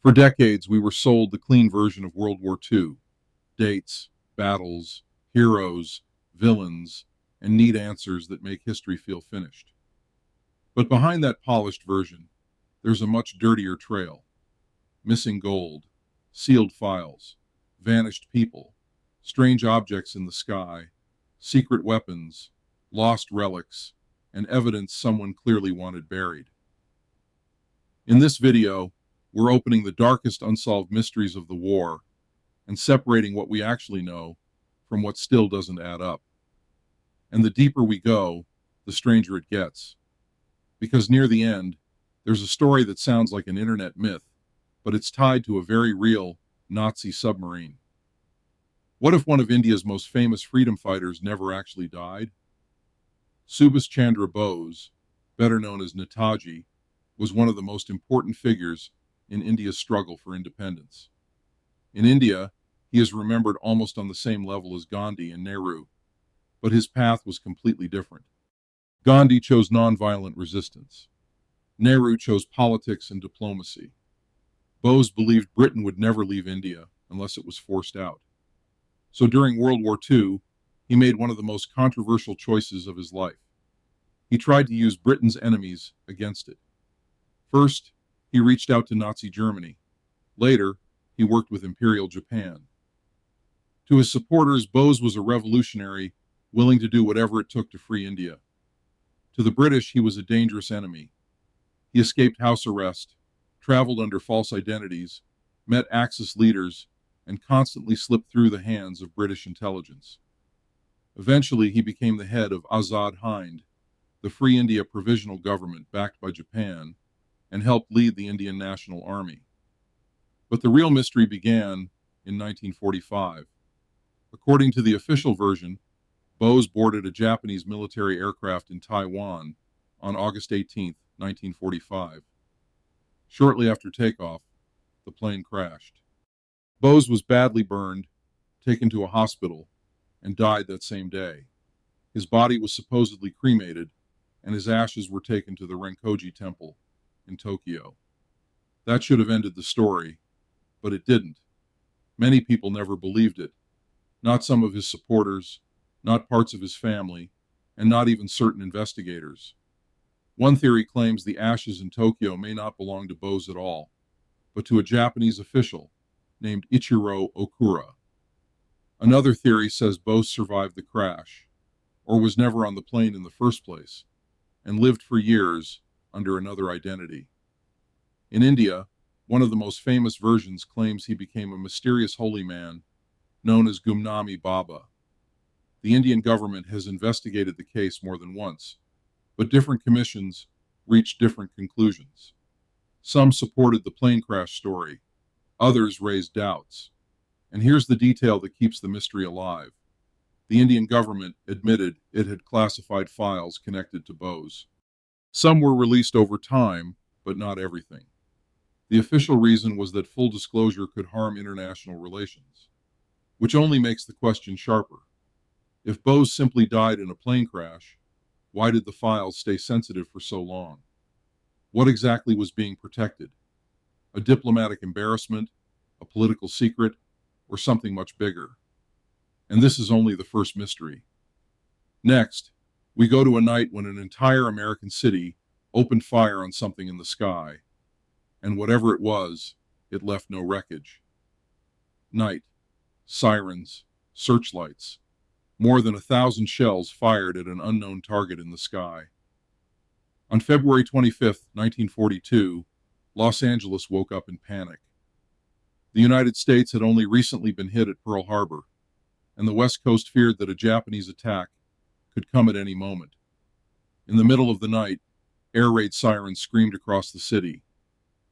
For decades, we were sold the clean version of World War II: dates, battles, heroes, villains, and neat answers that make history feel finished. But behind that polished version, there's a much dirtier trail: missing gold, sealed files, vanished people, strange objects in the sky, secret weapons, lost relics, and evidence someone clearly wanted buried. In this video, we're opening the darkest unsolved mysteries of the war and separating what we actually know from what still doesn't add up. And the deeper we go, the stranger it gets. Because near the end, there's a story that sounds like an internet myth, but it's tied to a very real Nazi submarine. What if one of India's most famous freedom fighters never actually died? Subhash Chandra Bose, better known as Netaji, was one of the most important figures in India's struggle for independence. In India, he is remembered almost on the same level as Gandhi and Nehru, but his path was completely different. Gandhi chose nonviolent resistance. Nehru chose politics and diplomacy. Bose believed Britain would never leave India unless it was forced out. So during World War II, he made one of the most controversial choices of his life. He tried to use Britain's enemies against it. First, he reached out to Nazi Germany. Later, he worked with Imperial Japan. To his supporters, Bose was a revolutionary, willing to do whatever it took to free India. To the British, he was a dangerous enemy. He escaped house arrest, traveled under false identities, met Axis leaders, and constantly slipped through the hands of British intelligence. Eventually, he became the head of Azad Hind, the Free India provisional government backed by Japan, and helped lead the Indian National Army. But the real mystery began in 1945. According to the official version, Bose boarded a Japanese military aircraft in Taiwan on August 18, 1945. Shortly after takeoff, the plane crashed. Bose was badly burned, taken to a hospital, and died that same day. His body was supposedly cremated, and his ashes were taken to the Renkoji Temple in Tokyo. That should have ended the story, but it didn't. Many people never believed it. Not some of his supporters, not parts of his family, and not even certain investigators. One theory claims the ashes in Tokyo may not belong to Bose at all, but to a Japanese official named Ichiro Okura. Another theory says Bose survived the crash, or was never on the plane in the first place, and lived for years under another identity. In India, one of the most famous versions claims he became a mysterious holy man known as Gumnami Baba. The Indian government has investigated the case more than once, but different commissions reached different conclusions. Some supported the plane crash story, others raised doubts. And here's the detail that keeps the mystery alive. The Indian government admitted it had classified files connected to Bose. Some were released over time, but not everything. The official reason was that full disclosure could harm international relations, which only makes the question sharper. If Bose simply died in a plane crash, why did the files stay sensitive for so long? What exactly was being protected? A diplomatic embarrassment, a political secret, or something much bigger? And this is only the first mystery. Next, we go to a night when an entire American city opened fire on something in the sky, and whatever it was, it left no wreckage. Night, sirens, searchlights, more than 1,000 shells fired at an unknown target in the sky. On February 25, 1942, Los Angeles woke up in panic. The United States had only recently been hit at Pearl Harbor, and the West Coast feared that a Japanese attack could come at any moment. In the middle of the night, air raid sirens screamed across the city.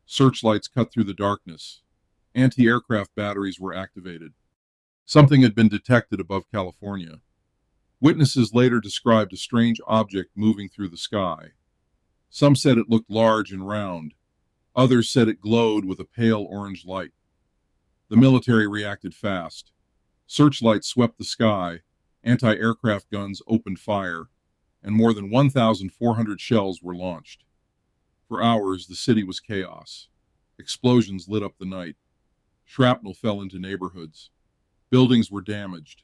Searchlights cut through the darkness. Anti-aircraft batteries were activated. Something had been detected above California. Witnesses later described a strange object moving through the sky. Some said it looked large and round. Others said it glowed with a pale orange light. The military reacted fast. Searchlights swept the sky, anti-aircraft guns opened fire, and more than 1,400 shells were launched. For hours, the city was chaos. Explosions lit up the night. Shrapnel fell into neighborhoods. Buildings were damaged.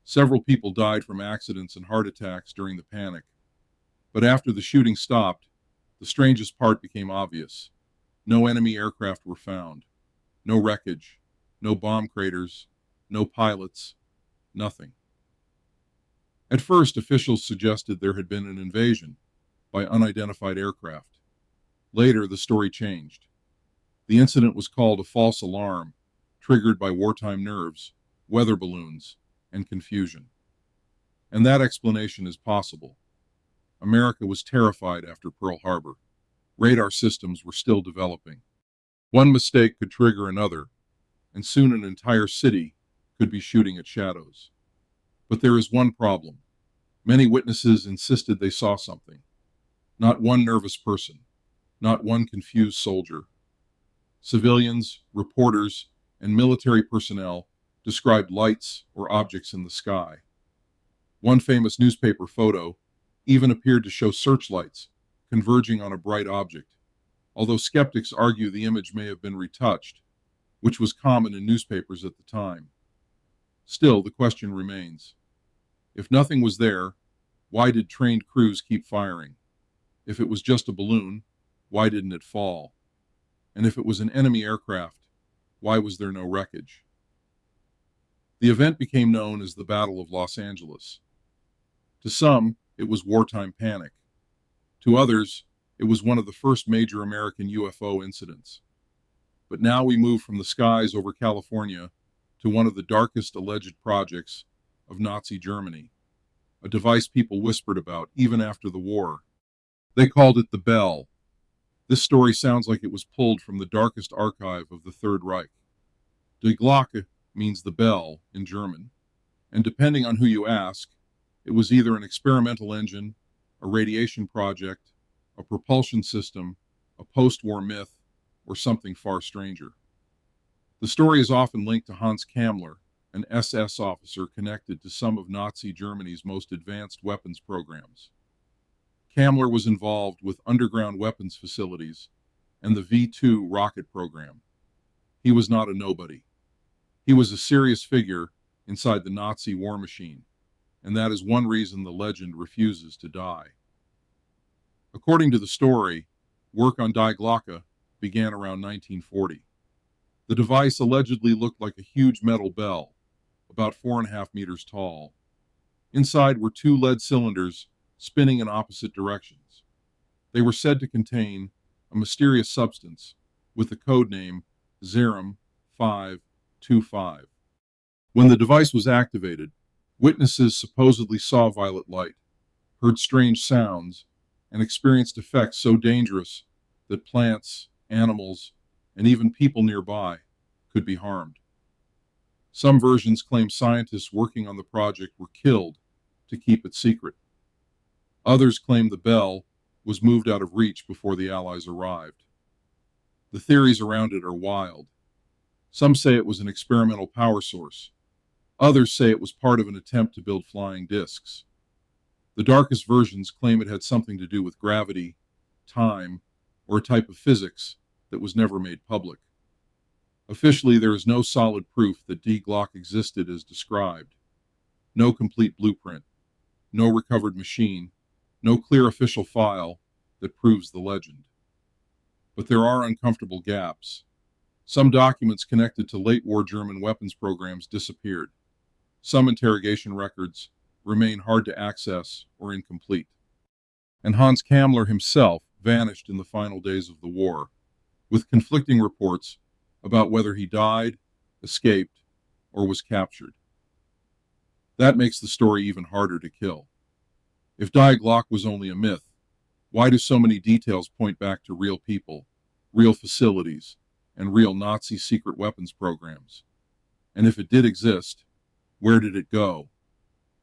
Several people died from accidents and heart attacks during the panic. But after the shooting stopped, the strangest part became obvious. No enemy aircraft were found. No wreckage. No bomb craters. No pilots. Nothing. At first, officials suggested there had been an invasion by unidentified aircraft. Later, the story changed. The incident was called a false alarm, triggered by wartime nerves, weather balloons, and confusion. And that explanation is possible. America was terrified after Pearl Harbor. Radar systems were still developing. One mistake could trigger another, and soon an entire city could be shooting at shadows. But there is one problem. Many witnesses insisted they saw something. Not one nervous person, not one confused soldier. Civilians, reporters, and military personnel described lights or objects in the sky. One famous newspaper photo even appeared to show searchlights converging on a bright object, although skeptics argue the image may have been retouched, which was common in newspapers at the time. Still, the question remains. If nothing was there, why did trained crews keep firing? If it was just a balloon, why didn't it fall? And if it was an enemy aircraft, why was there no wreckage? The event became known as the Battle of Los Angeles. To some, it was wartime panic. To others, it was one of the first major American UFO incidents. But now we move from the skies over California to one of the darkest alleged projects of Nazi Germany, a device people whispered about even after the war. They called it the Bell. This story sounds like it was pulled from the darkest archive of the Third Reich. Die Glocke means the bell in German, and depending on who you ask, it was either an experimental engine, a radiation project, a propulsion system, a post-war myth, or something far stranger. The story is often linked to Hans Kammler, an SS officer connected to some of Nazi Germany's most advanced weapons programs. Kammler was involved with underground weapons facilities and the V-2 rocket program. He was not a nobody. He was a serious figure inside the Nazi war machine, and that is one reason the legend refuses to die. According to the story, work on Die Glocke began around 1940. The device allegedly looked like a huge metal bell, about 4.5 meters tall. Inside were two lead cylinders spinning in opposite directions. They were said to contain a mysterious substance with the code name Zerum 525. When the device was activated, witnesses supposedly saw violet light, heard strange sounds, and experienced effects so dangerous that plants, animals, and even people nearby could be harmed. Some versions claim scientists working on the project were killed to keep it secret. Others claim the bell was moved out of reach before the Allies arrived. The theories around it are wild. Some say it was an experimental power source. Others say it was part of an attempt to build flying discs. The darkest versions claim it had something to do with gravity, time, or a type of physics that was never made public. Officially, there is no solid proof that Die Glocke existed as described. No complete blueprint, no recovered machine, no clear official file that proves the legend. But there are uncomfortable gaps. Some documents connected to late war German weapons programs disappeared. Some interrogation records remain hard to access or incomplete. And Hans Kammler himself vanished in the final days of the war, with conflicting reports about whether he died, escaped, or was captured. That makes the story even harder to kill. If Die Glocke was only a myth, why do so many details point back to real people, real facilities, and real Nazi secret weapons programs? And if it did exist, where did it go?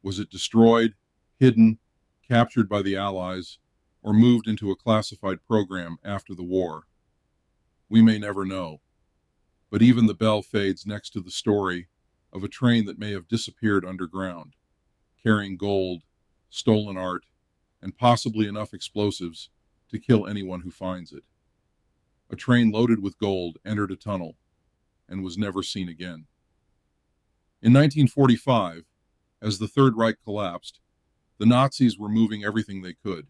Was it destroyed, hidden, captured by the Allies, or moved into a classified program after the war? We may never know. But even the bell fades next to the story of a train that may have disappeared underground, carrying gold, stolen art, and possibly enough explosives to kill anyone who finds it. A train loaded with gold entered a tunnel and was never seen again. In 1945, as the Third Reich collapsed, the Nazis were moving everything they could: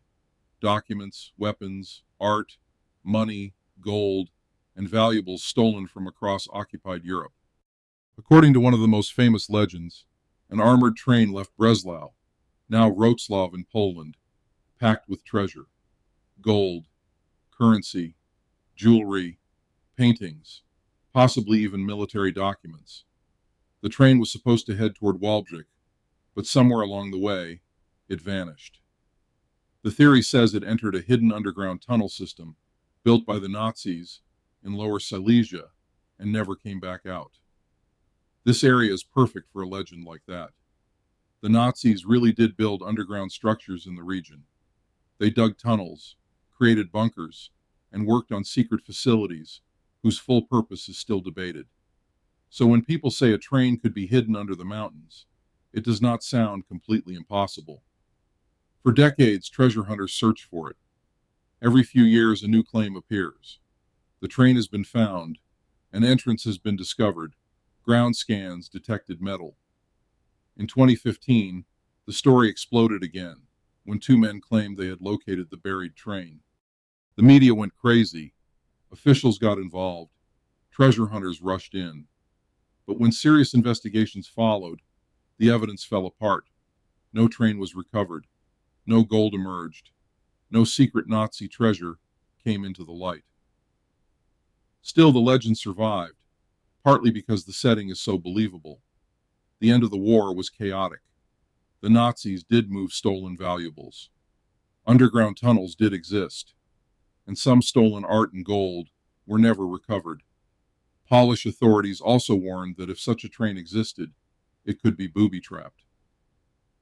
documents, weapons, art, money, gold, and valuables stolen from across occupied Europe. According to one of the most famous legends, an armored train left Breslau, now Wrocław in Poland, packed with treasure: gold, currency, jewelry, paintings, possibly even military documents. The train was supposed to head toward Waldbrich, but somewhere along the way, it vanished. The theory says it entered a hidden underground tunnel system built by the Nazis in Lower Silesia and never came back out. This area is perfect for a legend like that. The Nazis really did build underground structures in the region. They dug tunnels, created bunkers, and worked on secret facilities whose full purpose is still debated. So when people say a train could be hidden under the mountains, it does not sound completely impossible. For decades, treasure hunters search for it. Every few years, a new claim appears. The train has been found, an entrance has been discovered, ground scans detected metal. In 2015, the story exploded again when two men claimed they had located the buried train. The media went crazy. Officials got involved. Treasure hunters rushed in. But when serious investigations followed, the evidence fell apart. No train was recovered. No gold emerged. No secret Nazi treasure came into the light. Still, the legend survived, partly because the setting is so believable. The end of the war was chaotic. The Nazis did move stolen valuables. Underground tunnels did exist, and some stolen art and gold were never recovered. Polish authorities also warned that if such a train existed, it could be booby-trapped.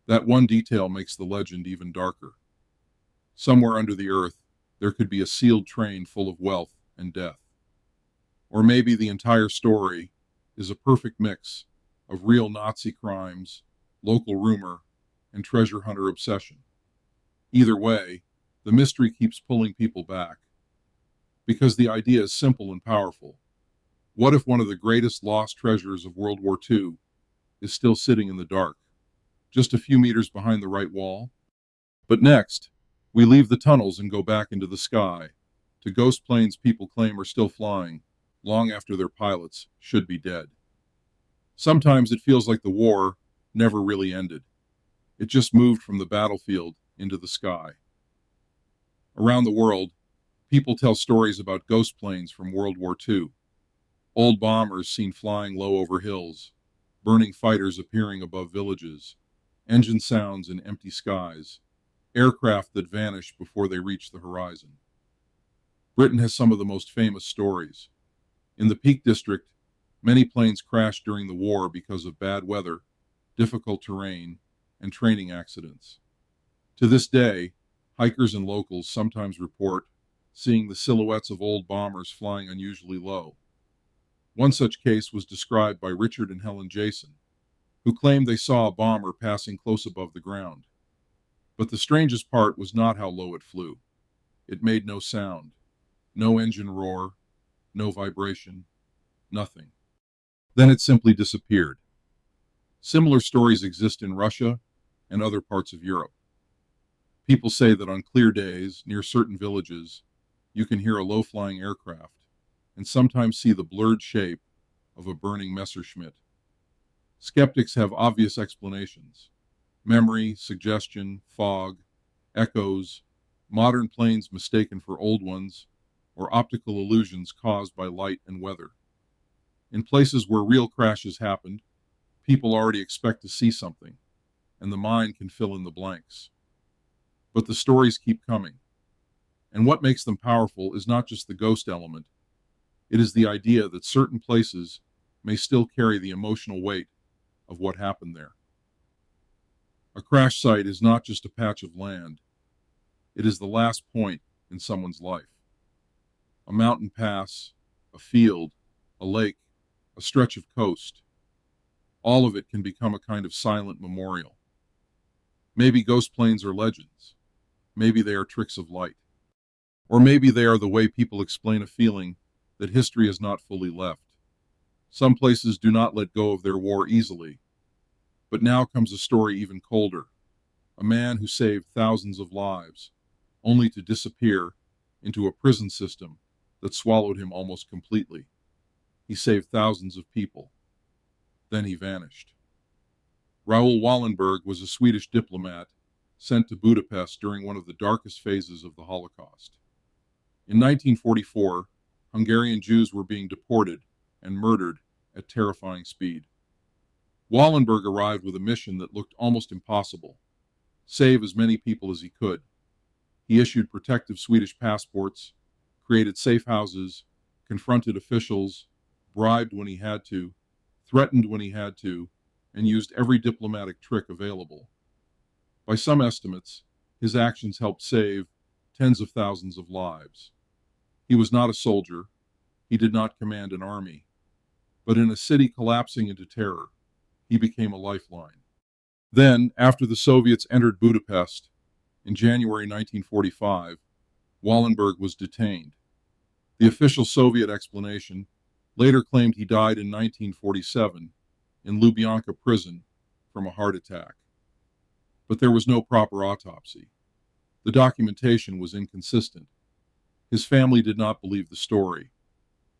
That one detail makes the legend even darker. Somewhere under the earth, there could be a sealed train full of wealth and death. Or maybe the entire story is a perfect mix of real Nazi crimes, local rumor, and treasure hunter obsession. Either way, the mystery keeps pulling people back, because the idea is simple and powerful. What if one of the greatest lost treasures of World War II is still sitting in the dark, just a few meters behind the right wall? But next, we leave the tunnels and go back into the sky, to ghost planes people claim are still flying, long after their pilots should be dead. Sometimes it feels like the war never really ended. It just moved from the battlefield into the sky. Around the world, people tell stories about ghost planes from World War II. Old bombers seen flying low over hills, burning fighters appearing above villages, engine sounds in empty skies, aircraft that vanish before they reach the horizon. Britain has some of the most famous stories. In the Peak District, many planes crashed during the war because of bad weather, difficult terrain, and training accidents. To this day, hikers and locals sometimes report seeing the silhouettes of old bombers flying unusually low. One such case was described by Richard and Helen Jason, who claimed they saw a bomber passing close above the ground. But the strangest part was not how low it flew. It made no sound, no engine roar, no vibration, nothing. Then it simply disappeared. Similar stories exist in Russia and other parts of Europe. People say that on clear days, near certain villages, you can hear a low-flying aircraft and sometimes see the blurred shape of a burning Messerschmitt. Skeptics have obvious explanations: memory, suggestion, fog, echoes, modern planes mistaken for old ones, or optical illusions caused by light and weather. In places where real crashes happened, people already expect to see something, and the mind can fill in the blanks. But the stories keep coming. And what makes them powerful is not just the ghost element. It is the idea that certain places may still carry the emotional weight of what happened there. A crash site is not just a patch of land. It is the last point in someone's life. A mountain pass, a field, a lake, a stretch of coast. All of it can become a kind of silent memorial. Maybe ghost planes are legends. Maybe they are tricks of light. Or maybe they are the way people explain a feeling that history has not fully left. Some places do not let go of their war easily. But now comes a story even colder. A man who saved thousands of lives, only to disappear into a prison system that swallowed him almost completely. He saved thousands of people. Then he vanished. Raoul Wallenberg was a Swedish diplomat sent to Budapest during one of the darkest phases of the Holocaust. In 1944, Hungarian Jews were being deported and murdered at terrifying speed. Wallenberg arrived with a mission that looked almost impossible: save as many people as he could. He issued protective Swedish passports, created safe houses, confronted officials, bribed when he had to, threatened when he had to, and used every diplomatic trick available. By some estimates, his actions helped save tens of thousands of lives. He was not a soldier. He did not command an army. But in a city collapsing into terror, he became a lifeline. Then, after the Soviets entered Budapest in January 1945, Wallenberg was detained. The official Soviet explanation later claimed he died in 1947 in Lubyanka prison from a heart attack. But there was no proper autopsy. The documentation was inconsistent. His family did not believe the story.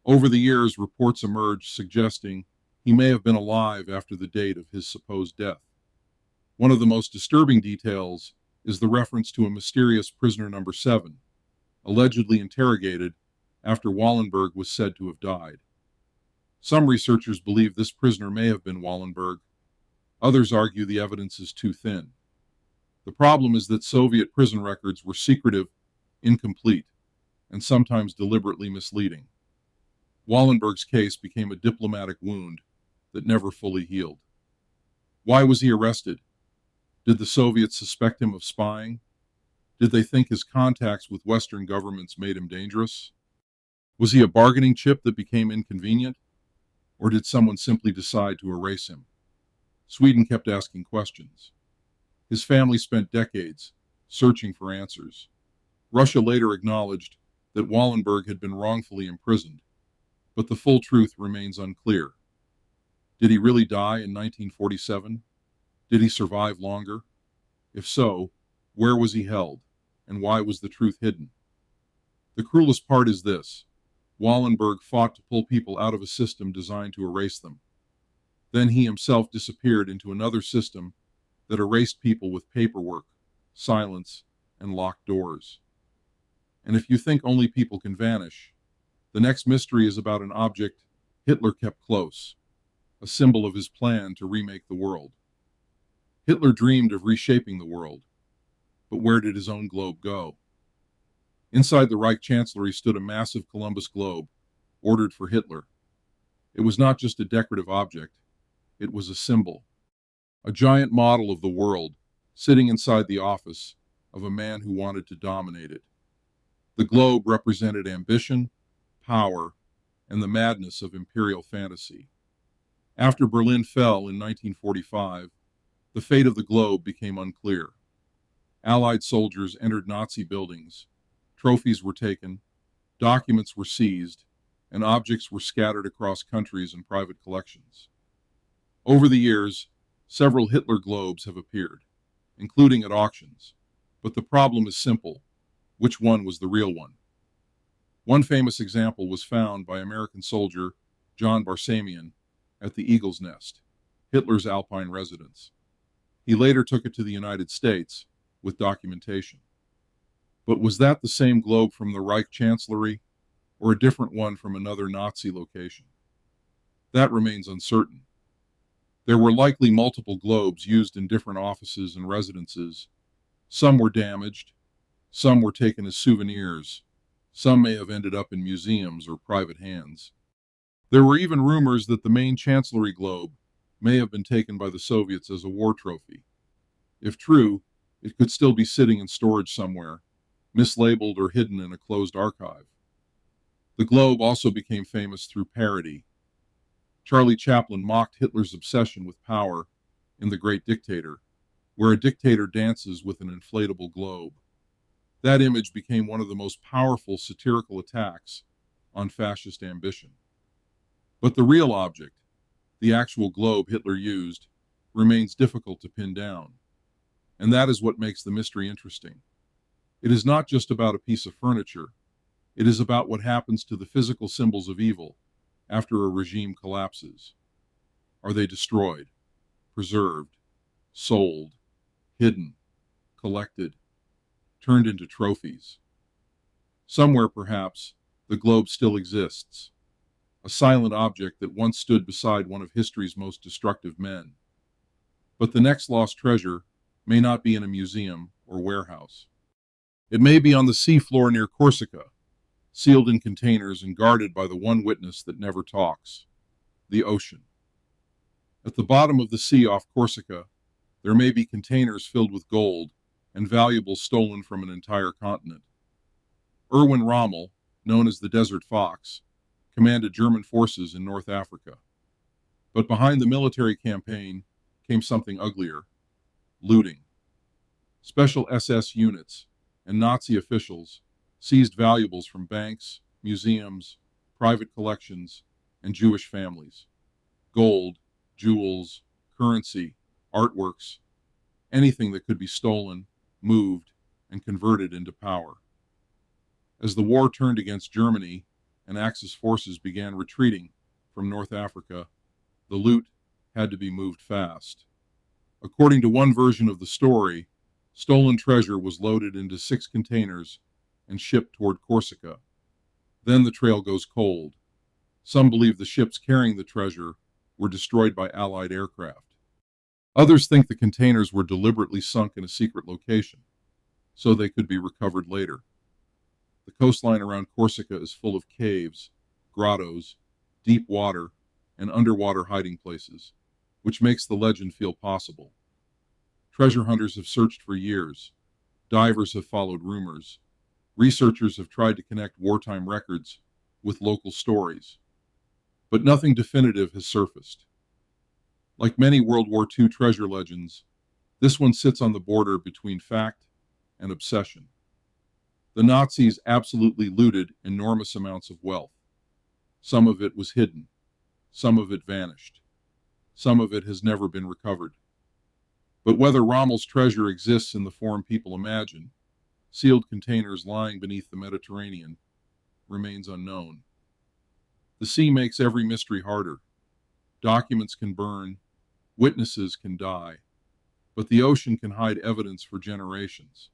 Over the years, reports emerged suggesting he may have been alive after the date of his supposed death. One of the most disturbing details is the reference to a mysterious prisoner number 7, allegedly interrogated after Wallenberg was said to have died. Some researchers believe this prisoner may have been Wallenberg. Others argue the evidence is too thin. The problem is that Soviet prison records were secretive, incomplete, and sometimes deliberately misleading. Wallenberg's case became a diplomatic wound that never fully healed. Why was he arrested? Did the Soviets suspect him of spying? Did they think his contacts with Western governments made him dangerous? Was he a bargaining chip that became inconvenient? Or did someone simply decide to erase him? Sweden kept asking questions. His family spent decades searching for answers. Russia later acknowledged that Wallenberg had been wrongfully imprisoned, but the full truth remains unclear. Did he really die in 1947? Did he survive longer? If so, where was he held, and why was the truth hidden? The cruelest part is this: Wallenberg fought to pull people out of a system designed to erase them. Then he himself disappeared into another system that erased people with paperwork, silence, and locked doors. And if you think only people can vanish, the next mystery is about an object Hitler kept close, a symbol of his plan to remake the world. Hitler dreamed of reshaping the world, but where did his own globe go? Inside the Reich Chancellery stood a massive Columbus globe, ordered for Hitler. It was not just a decorative object, it was a symbol, a giant model of the world sitting inside the office of a man who wanted to dominate it. The globe represented ambition, power, and the madness of imperial fantasy. After Berlin fell in 1945, the fate of the globe became unclear. Allied soldiers entered Nazi buildings, trophies were taken, documents were seized, and objects were scattered across countries and private collections. Over the years, several Hitler globes have appeared, including at auctions. But the problem is simple: which one was the real one? One famous example was found by American soldier John Barsamian at the Eagle's Nest, Hitler's Alpine residence. He later took it to the United States with documentation. But was that the same globe from the Reich Chancellery, or a different one from another Nazi location? That remains uncertain. There were likely multiple globes used in different offices and residences. Some were damaged, some were taken as souvenirs, some may have ended up in museums or private hands. There were even rumors that the main Chancellery globe may have been taken by the Soviets as a war trophy. If true, it could still be sitting in storage somewhere, mislabeled or hidden in a closed archive. The globe also became famous through parody. Charlie Chaplin mocked Hitler's obsession with power in The Great Dictator, where a dictator dances with an inflatable globe. That image became one of the most powerful satirical attacks on fascist ambition. But the real object, the actual globe Hitler used, remains difficult to pin down. And that is what makes the mystery interesting. It is not just about a piece of furniture, it is about what happens to the physical symbols of evil after a regime collapses. Are they destroyed, preserved, sold, hidden, collected, turned into trophies? Somewhere, perhaps, the globe still exists, a silent object that once stood beside one of history's most destructive men. But the next lost treasure may not be in a museum or warehouse. It may be on the seafloor near Corsica, sealed in containers and guarded by the one witness that never talks, the ocean. At the bottom of the sea off Corsica, there may be containers filled with gold and valuables stolen from an entire continent. Erwin Rommel, known as the Desert Fox, commanded German forces in North Africa. But behind the military campaign came something uglier: looting. Special SS units and Nazi officials seized valuables from banks, museums, private collections, and Jewish families. Gold, jewels, currency, artworks, anything that could be stolen, moved, and converted into power. As the war turned against Germany and Axis forces began retreating from North Africa, the loot had to be moved fast. According to one version of the story, stolen treasure was loaded into 6 containers and shipped toward Corsica. Then the trail goes cold. Some believe the ships carrying the treasure were destroyed by Allied aircraft. Others think the containers were deliberately sunk in a secret location, so they could be recovered later. The coastline around Corsica is full of caves, grottos, deep water, and underwater hiding places, which makes the legend feel possible. Treasure hunters have searched for years. Divers have followed rumors. Researchers have tried to connect wartime records with local stories. But nothing definitive has surfaced. Like many World War II treasure legends, this one sits on the border between fact and obsession. The Nazis absolutely looted enormous amounts of wealth. Some of it was hidden. Some of it vanished. Some of it has never been recovered. But whether Rommel's treasure exists in the form people imagine, sealed containers lying beneath the Mediterranean, remains unknown. The sea makes every mystery harder. Documents can burn, witnesses can die, but the ocean can hide evidence for generations.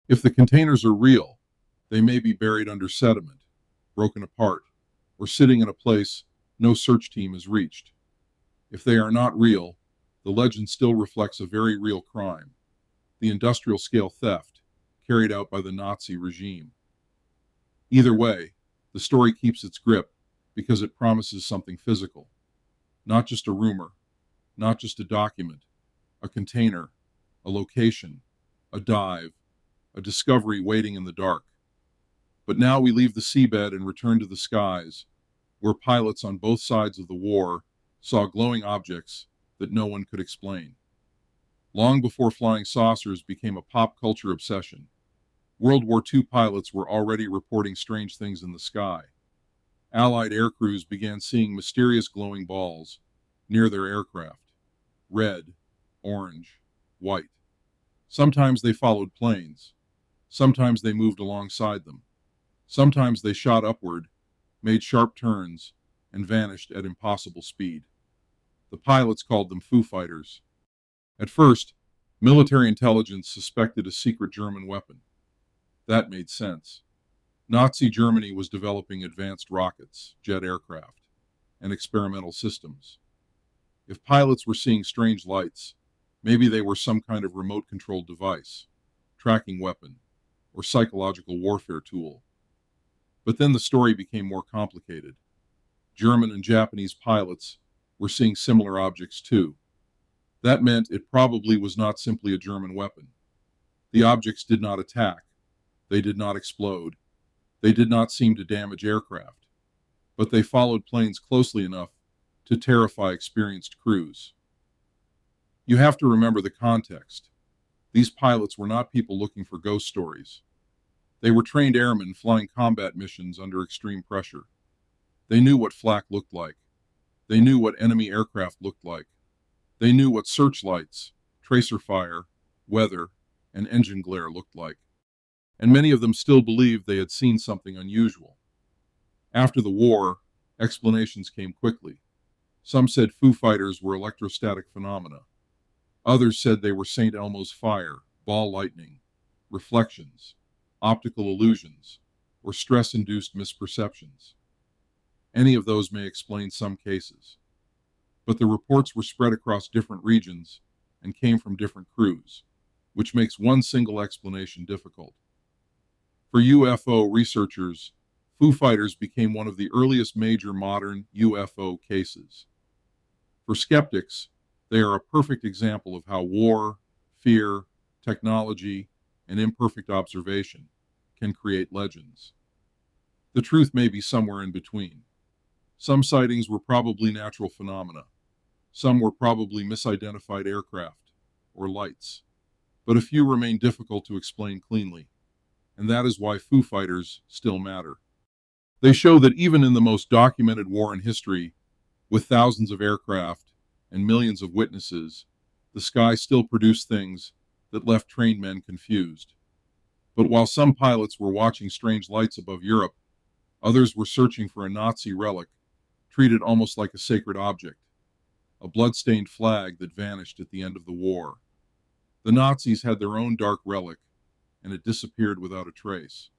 If the containers are real, they may be buried under sediment, broken apart, or sitting in a place no search team has reached. If they are not real, the legend still reflects a very real crime: the industrial-scale theft carried out by the Nazi regime. Either way, the story keeps its grip because it promises something physical. Not just a rumor, not just a document, a container, a location, a dive, a discovery waiting in the dark. But now we leave the seabed and return to the skies, where pilots on both sides of the war saw glowing objects that no one could explain. Long before flying saucers became a pop culture obsession, World War II pilots were already reporting strange things in the sky. Allied air crews began seeing mysterious glowing balls near their aircraft: red, orange, white. Sometimes they followed planes. Sometimes they moved alongside them. Sometimes they shot upward, made sharp turns, and vanished at impossible speed. The pilots called them Foo Fighters. At first, military intelligence suspected a secret German weapon. That made sense. Nazi Germany was developing advanced rockets, jet aircraft, and experimental systems. If pilots were seeing strange lights, maybe they were some kind of remote-controlled device, tracking weapon, or psychological warfare tool. But then the story became more complicated. German and Japanese pilots were seeing similar objects too. That meant it probably was not simply a German weapon. The objects did not attack. They did not explode. They did not seem to damage aircraft. But they followed planes closely enough to terrify experienced crews. You have to remember the context. These pilots were not people looking for ghost stories. They were trained airmen flying combat missions under extreme pressure. They knew what flak looked like. They knew what enemy aircraft looked like. They knew what searchlights, tracer fire, weather, and engine glare looked like. And many of them still believed they had seen something unusual. After the war, explanations came quickly. Some said Foo Fighters were electrostatic phenomena. Others said they were St. Elmo's fire, ball lightning, reflections, optical illusions, or stress-induced misperceptions. Any of those may explain some cases. But the reports were spread across different regions and came from different crews, which makes one single explanation difficult. For UFO researchers, Foo Fighters became one of the earliest major modern UFO cases. For skeptics, they are a perfect example of how war, fear, technology, and imperfect observation can create legends. The truth may be somewhere in between. Some sightings were probably natural phenomena. Some were probably misidentified aircraft or lights. But a few remain difficult to explain cleanly, and that is why Foo Fighters still matter. They show that even in the most documented war in history, with thousands of aircraft and millions of witnesses, the sky still produced things that left trained men confused. But while some pilots were watching strange lights above Europe, others were searching for a Nazi relic, treated almost like a sacred object, a blood-stained flag that vanished at the end of the war. The Nazis had their own dark relic, and it disappeared without a trace.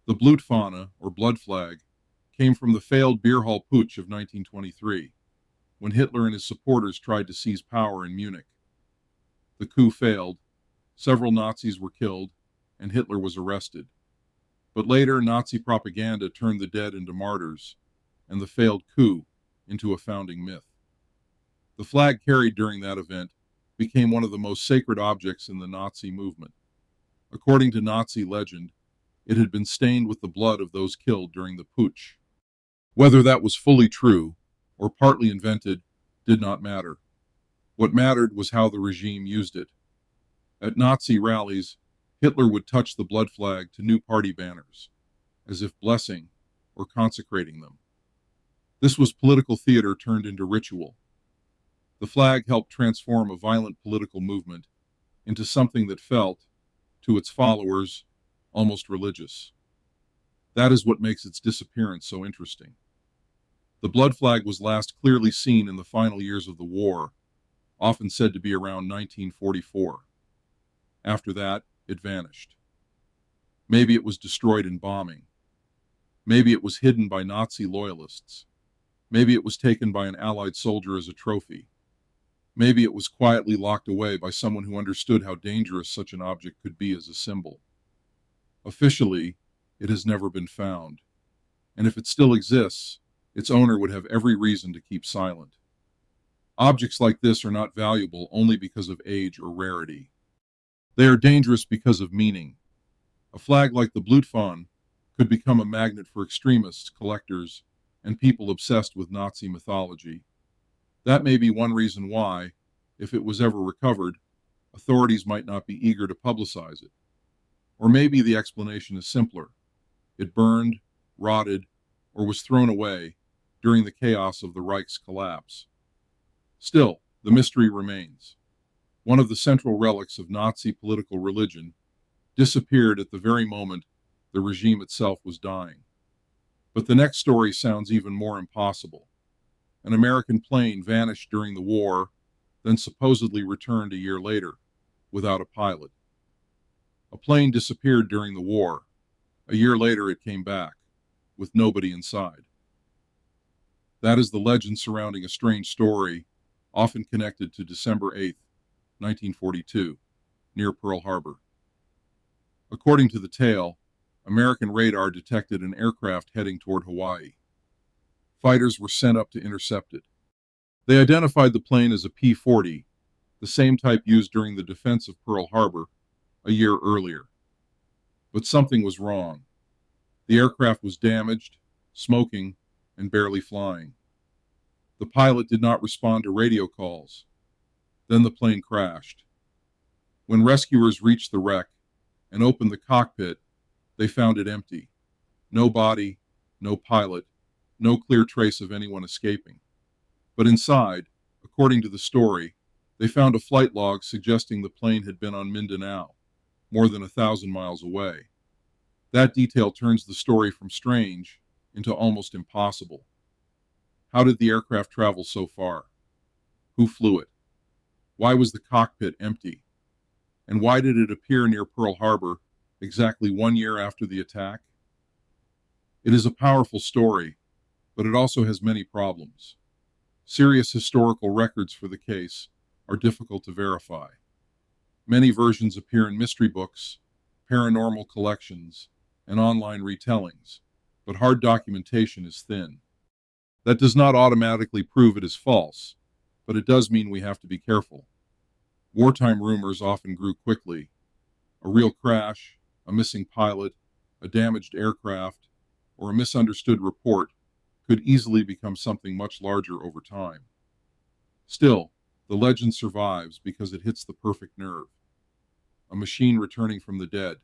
The Blutfahne, or blood flag, came from the failed beer hall putsch of 1923, when Hitler and his supporters tried to seize power in Munich. The coup failed, several Nazis were killed, and Hitler was arrested. But later, Nazi propaganda turned the dead into martyrs, and the failed coup into a founding myth. The flag carried during that event became one of the most sacred objects in the Nazi movement. According to Nazi legend, it had been stained with the blood of those killed during the putsch. Whether that was fully true or partly invented did not matter. What mattered was how the regime used it. At Nazi rallies, Hitler would touch the blood flag to new party banners, as if blessing or consecrating them. This was political theater turned into ritual. The flag helped transform a violent political movement into something that felt, to its followers, almost religious. That is what makes its disappearance so interesting. The blood flag was last clearly seen in the final years of the war, often said to be around 1944. After that, it vanished. Maybe it was destroyed in bombing. Maybe it was hidden by Nazi loyalists. Maybe it was taken by an Allied soldier as a trophy. Maybe it was quietly locked away by someone who understood how dangerous such an object could be as a symbol. Officially, it has never been found. And if it still exists, its owner would have every reason to keep silent. Objects like this are not valuable only because of age or rarity. They are dangerous because of meaning. A flag like the Blutfahne could become a magnet for extremists, collectors, and people obsessed with Nazi mythology. That may be one reason why, if it was ever recovered, authorities might not be eager to publicize it. Or maybe the explanation is simpler. It burned, rotted, or was thrown away during the chaos of the Reich's collapse. Still, the mystery remains. One of the central relics of Nazi political religion disappeared at the very moment the regime itself was dying. But the next story sounds even more impossible. An American plane vanished during the war, then supposedly returned a year later, without a pilot. A plane disappeared during the war. A year later it came back, with nobody inside. That is the legend surrounding a strange story, often connected to December 8th, 1942, near Pearl Harbor. According to the tale, American radar detected an aircraft heading toward Hawaii. Fighters were sent up to intercept it. They identified the plane as a P-40, the same type used during the defense of Pearl Harbor a year earlier. But something was wrong. The aircraft was damaged, smoking, and barely flying. The pilot did not respond to radio calls. Then the plane crashed. When rescuers reached the wreck, and opened the cockpit, they found it empty. No body, no pilot, no clear trace of anyone escaping. But inside, according to the story, they found a flight log suggesting the plane had been on Mindanao, more than 1,000 miles away. That detail turns the story from strange into almost impossible. How did the aircraft travel so far? Who flew it? Why was the cockpit empty? And why did it appear near Pearl Harbor exactly 1 year after the attack? It is a powerful story, but it also has many problems. Serious historical records for the case are difficult to verify. Many versions appear in mystery books, paranormal collections, and online retellings, but hard documentation is thin. That does not automatically prove it is false, but it does mean we have to be careful. Wartime rumors often grew quickly. A real crash, a missing pilot, a damaged aircraft, or a misunderstood report could easily become something much larger over time. Still, the legend survives because it hits the perfect nerve. A machine returning from the dead,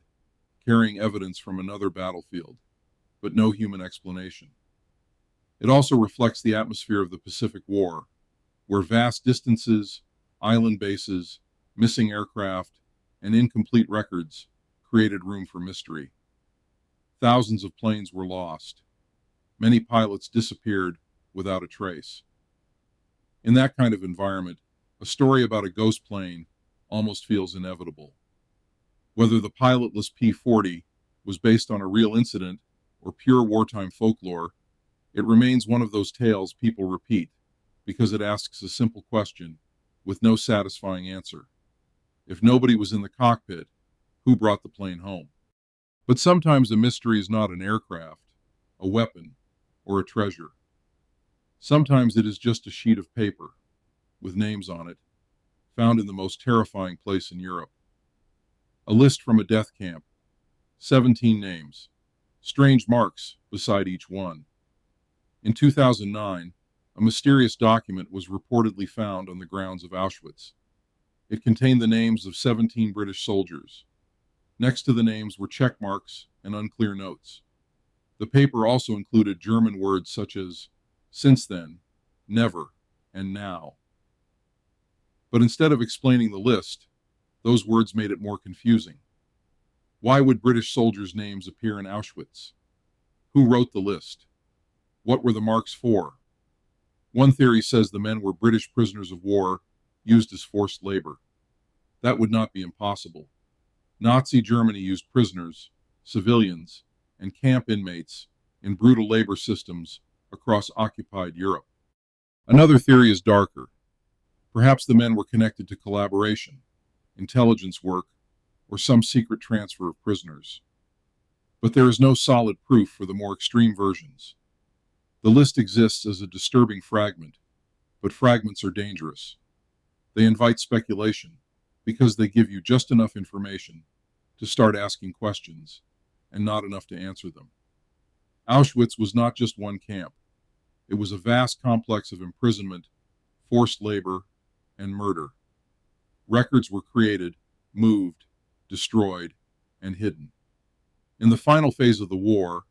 carrying evidence from another battlefield, but no human explanation. It also reflects the atmosphere of the Pacific War, where vast distances, island bases, missing aircraft, and incomplete records created room for mystery. Thousands of planes were lost. Many pilots disappeared without a trace. In that kind of environment, a story about a ghost plane almost feels inevitable. Whether the pilotless P-40 was based on a real incident or pure wartime folklore, it remains one of those tales people repeat because it asks a simple question with no satisfying answer. If nobody was in the cockpit, who brought the plane home? But sometimes a mystery is not an aircraft, a weapon, or a treasure. Sometimes it is just a sheet of paper with names on it, found in the most terrifying place in Europe. A list from a death camp, 17 names, strange marks beside each one. In 2009, a mysterious document was reportedly found on the grounds of Auschwitz. It contained the names of 17 British soldiers. Next to the names were check marks and unclear notes. The paper also included German words such as since then, never, and now. But instead of explaining the list, those words made it more confusing. Why would British soldiers' names appear in Auschwitz? Who wrote the list? What were the marks for? One theory says the men were British prisoners of war used as forced labor. That would not be impossible. Nazi Germany used prisoners, civilians, and camp inmates in brutal labor systems across occupied Europe. Another theory is darker. Perhaps the men were connected to collaboration, intelligence work, or some secret transfer of prisoners. But there is no solid proof for the more extreme versions. The list exists as a disturbing fragment, but fragments are dangerous. They invite speculation because they give you just enough information to start asking questions and not enough to answer them. Auschwitz was not just one camp. It was a vast complex of imprisonment, forced labor, and murder. Records were created, moved, destroyed, and hidden. In the final phase of the war,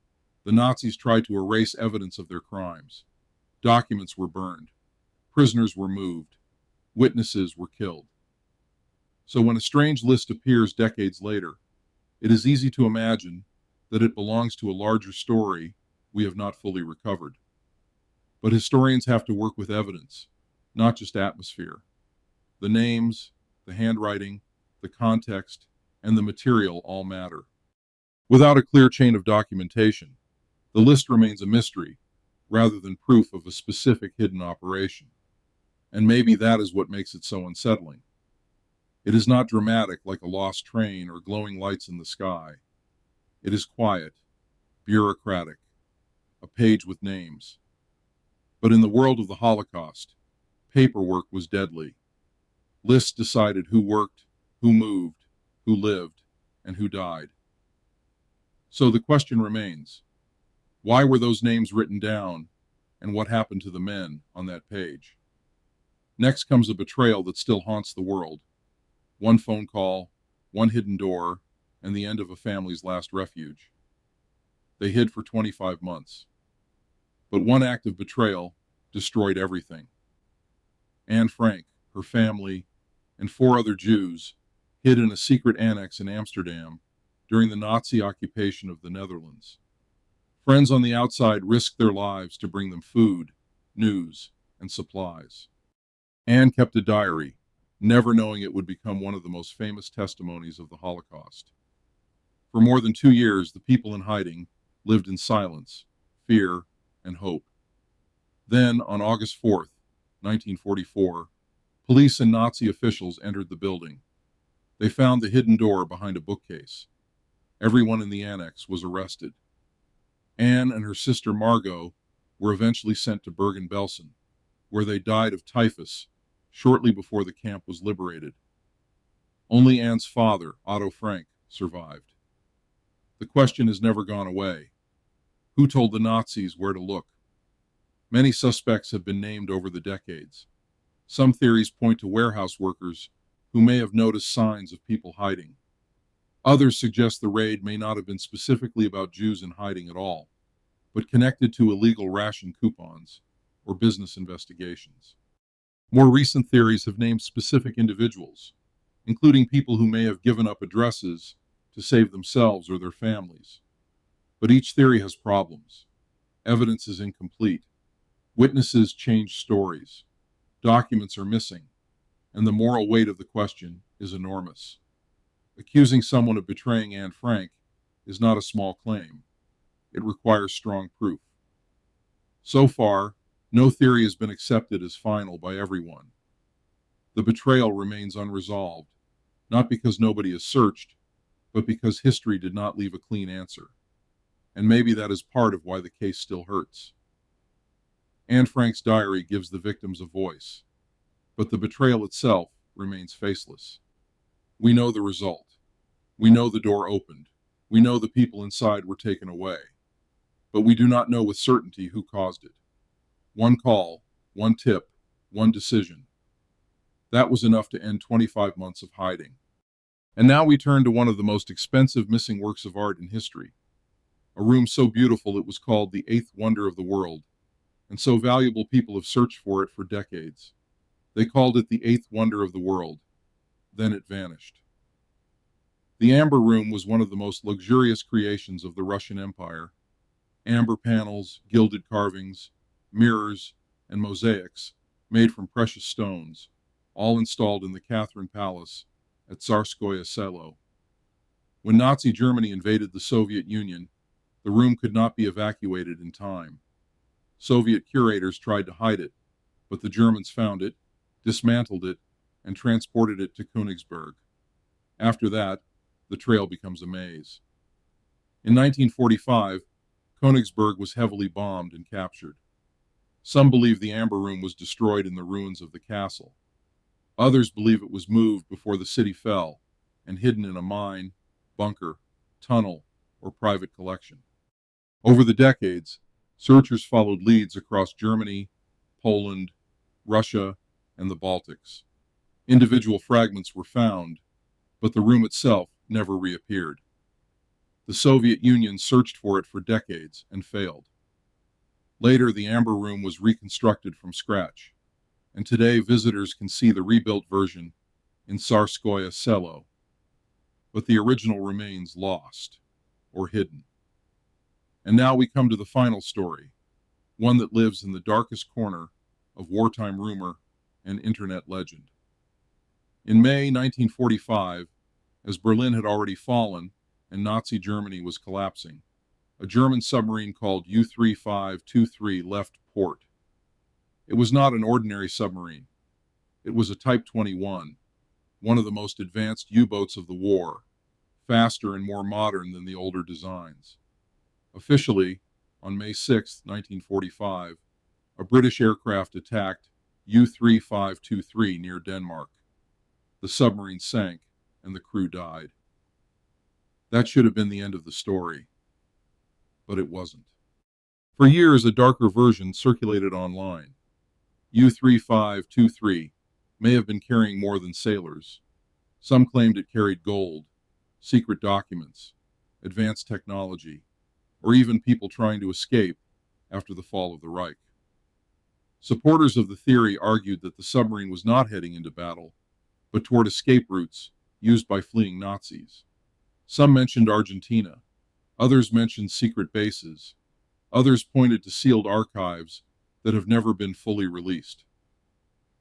the Nazis tried to erase evidence of their crimes. Documents were burned. Prisoners were moved. Witnesses were killed. So when a strange list appears decades later, it is easy to imagine that it belongs to a larger story we have not fully recovered. But historians have to work with evidence, not just atmosphere. The names, the handwriting, the context, and the material all matter. Without a clear chain of documentation, the list remains a mystery rather than proof of a specific hidden operation. And maybe that is what makes it so unsettling. It is not dramatic like a lost train or glowing lights in the sky. It is quiet, bureaucratic, a page with names. But in the world of the Holocaust, paperwork was deadly. Lists decided who worked, who moved, who lived, and who died. So the question remains, why were those names written down, and what happened to the men on that page? Next comes a betrayal that still haunts the world. One phone call, one hidden door, and the end of a family's last refuge. They hid for 25 months. But one act of betrayal destroyed everything. Anne Frank, her family, and four other Jews hid in a secret annex in Amsterdam during the Nazi occupation of the Netherlands. Friends on the outside risked their lives to bring them food, news, and supplies. Anne kept a diary, never knowing it would become one of the most famous testimonies of the Holocaust. For more than 2 years, the people in hiding lived in silence, fear, and hope. Then, on August 4th, 1944, police and Nazi officials entered the building. They found the hidden door behind a bookcase. Everyone in the annex was arrested. Anne and her sister Margot were eventually sent to Bergen-Belsen, where they died of typhus shortly before the camp was liberated. Only Anne's father, Otto Frank, survived. The question has never gone away. Who told the Nazis where to look? Many suspects have been named over the decades. Some theories point to warehouse workers who may have noticed signs of people hiding. Others suggest the raid may not have been specifically about Jews in hiding at all, but connected to illegal ration coupons or business investigations. More recent theories have named specific individuals, including people who may have given up addresses to save themselves or their families. But each theory has problems. Evidence is incomplete. Witnesses change stories. Documents are missing. And the moral weight of the question is enormous. Accusing someone of betraying Anne Frank is not a small claim. It requires strong proof. So far, no theory has been accepted as final by everyone. The betrayal remains unresolved, not because nobody has searched, but because history did not leave a clean answer. And maybe that is part of why the case still hurts. Anne Frank's diary gives the victims a voice, but the betrayal itself remains faceless. We know the result. We know the door opened. We know the people inside were taken away. But we do not know with certainty who caused it. One call, one tip, one decision. That was enough to end 25 months of hiding. And now we turn to one of the most expensive missing works of art in history. A room so beautiful it was called the eighth wonder of the world, and so valuable people have searched for it for decades. They called it the eighth wonder of the world. Then it vanished. The Amber Room was one of the most luxurious creations of the Russian Empire. Amber panels, gilded carvings, mirrors, and mosaics made from precious stones, all installed in the Catherine Palace at Tsarskoye Selo. When Nazi Germany invaded the Soviet Union, the room could not be evacuated in time. Soviet curators tried to hide it, but the Germans found it, dismantled it, and transported it to Königsberg. After that, the trail becomes a maze. In 1945, Königsberg was heavily bombed and captured. Some believe the Amber Room was destroyed in the ruins of the castle. Others believe it was moved before the city fell and hidden in a mine, bunker, tunnel, or private collection. Over the decades, searchers followed leads across Germany, Poland, Russia, and the Baltics. Individual fragments were found, but the room itself never reappeared. The Soviet Union searched for it for decades and failed. Later, the Amber Room was reconstructed from scratch, and today visitors can see the rebuilt version in Tsarskoye Selo. But the original remains lost or hidden. And now we come to the final story, one that lives in the darkest corner of wartime rumor and internet legend. In May 1945, as Berlin had already fallen and Nazi Germany was collapsing, a German submarine called U-3523 left port. It was not an ordinary submarine. It was a Type 21, one of the most advanced U-boats of the war, faster and more modern than the older designs. Officially, on May 6, 1945, a British aircraft attacked U-3523 near Denmark. The submarine sank, and the crew died. That should have been the end of the story, but it wasn't. For years, a darker version circulated online. U-3523 may have been carrying more than sailors. Some claimed it carried gold. secret documents, advanced technology, or even people trying to escape after the fall of the Reich. Supporters of the theory argued that the submarine was not heading into battle, but toward escape routes used by fleeing Nazis. Some mentioned Argentina, others mentioned secret bases, others pointed to sealed archives that have never been fully released.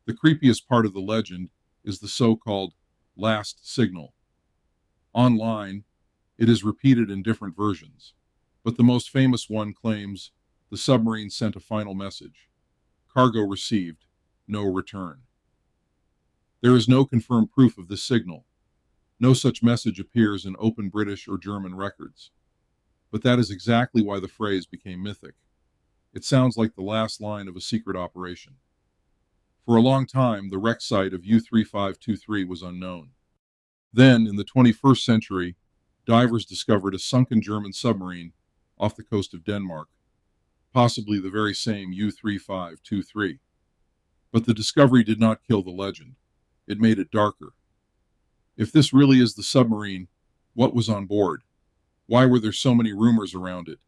The creepiest part of the legend is the so-called last signal. Online, it is repeated in different versions, but the most famous one claims the submarine sent a final message. Cargo received, no return. There is no confirmed proof of this signal. No such message appears in open British or German records. But that is exactly why the phrase became mythic. It sounds like the last line of a secret operation. For a long time, the wreck site of U-3523 was unknown. Then, in the 21st century, divers discovered a sunken German submarine off the coast of Denmark, possibly the very same U-3523. But the discovery did not kill the legend. It made it darker. If this really is the submarine, what was on board? Why were there so many rumors around it?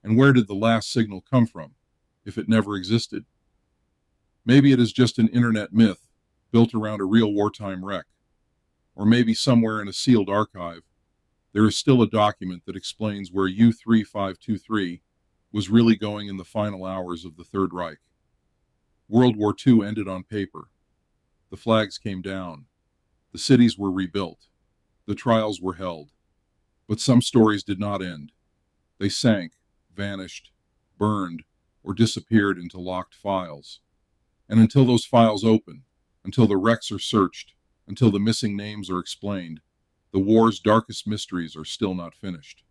And where did the last signal come from, if it never existed? Maybe it is just an internet myth built around a real wartime wreck. Or maybe somewhere in a sealed archive, there is still a document that explains where U-3523 was really going in the final hours of the Third Reich. World War II ended on paper. The flags came down. The cities were rebuilt. The trials were held. But some stories did not end. They sank, vanished, burned, or disappeared into locked files. And until those files open, until the wrecks are searched, until the missing names are explained, the war's darkest mysteries are still not finished.